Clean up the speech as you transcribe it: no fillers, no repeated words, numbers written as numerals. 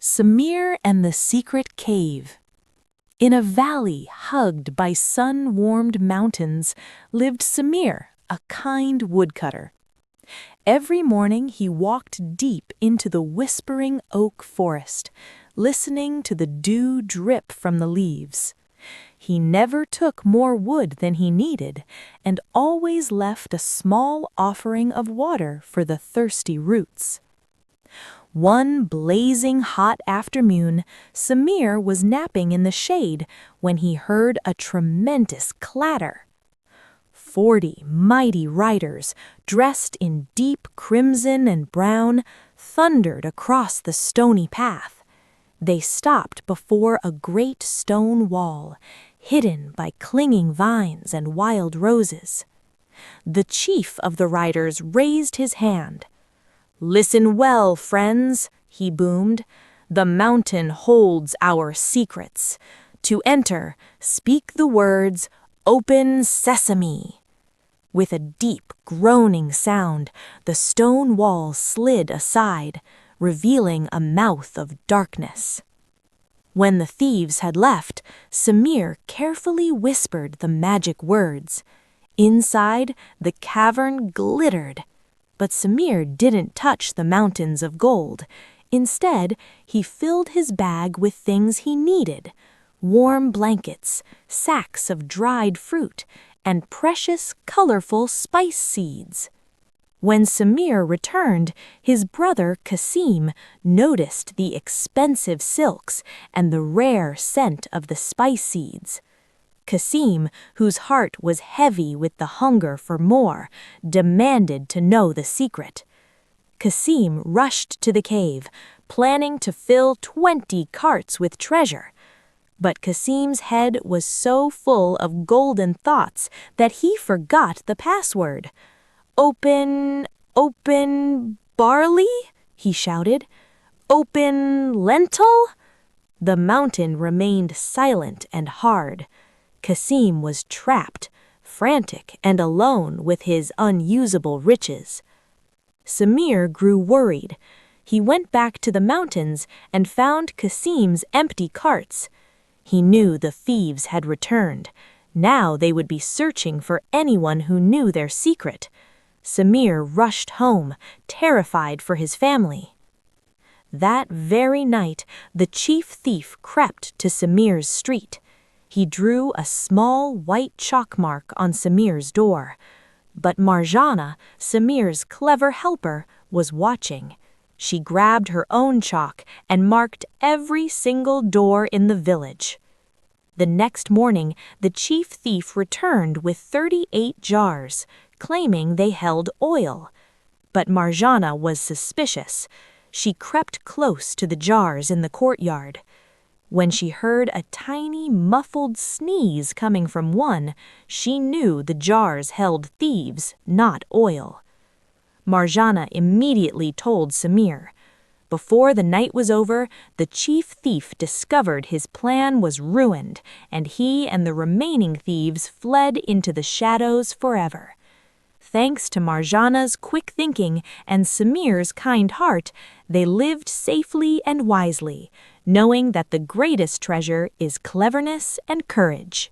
Samir and the Secret Cave. In a valley hugged by sun-warmed mountains lived Samir, a kind woodcutter. Every morning he walked deep into the whispering oak forest, listening to the dew drip from the leaves. He never took more wood than he needed, and always left a small offering of water for the thirsty roots. One blazing hot afternoon, Samir was napping in the shade when he heard a tremendous clatter. 40 mighty riders, dressed in deep crimson and brown, thundered across the stony path. They stopped before a great stone wall, hidden by clinging vines and wild roses. The chief of the riders raised his hand. "Listen well, friends," he boomed. "The mountain holds our secrets. To enter, speak the words, 'Open Sesame.'" With a deep, groaning sound, the stone wall slid aside, revealing a mouth of darkness. When the thieves had left, Samir carefully whispered the magic words. Inside, the cavern glittered. But Samir didn't touch the mountains of gold. Instead, he filled his bag with things he needed: warm blankets, sacks of dried fruit, and precious, colorful spice seeds. When Samir returned, his brother Kasim noticed the expensive silks and the rare scent of the spice seeds. Kasim, whose heart was heavy with the hunger for more, demanded to know the secret. Kasim rushed to the cave, planning to fill 20 carts with treasure. But Kasim's head was so full of golden thoughts that he forgot the password. "Open barley?" he shouted. "Open lentil?" The mountain remained silent and hard. Kasim was trapped, frantic and alone with his unusable riches. Samir grew worried. He went back to the mountains and found Kasim's empty carts. He knew the thieves had returned. Now they would be searching for anyone who knew their secret. Samir rushed home, terrified for his family. That very night, the chief thief crept to Samir's street. He drew a small white chalk mark on Samir's door. But Marjana, Samir's clever helper, was watching. She grabbed her own chalk and marked every single door in the village. The next morning, the chief thief returned with 38 jars, claiming they held oil. But Marjana was suspicious. She crept close to the jars in the courtyard. When she heard a tiny, muffled sneeze coming from one, she knew the jars held thieves, not oil. Marjana immediately told Samir. Before the night was over, the chief thief discovered his plan was ruined, and he and the remaining thieves fled into the shadows forever. Thanks to Marjana's quick thinking and Samir's kind heart, they lived safely and wisely, knowing that the greatest treasure is cleverness and courage.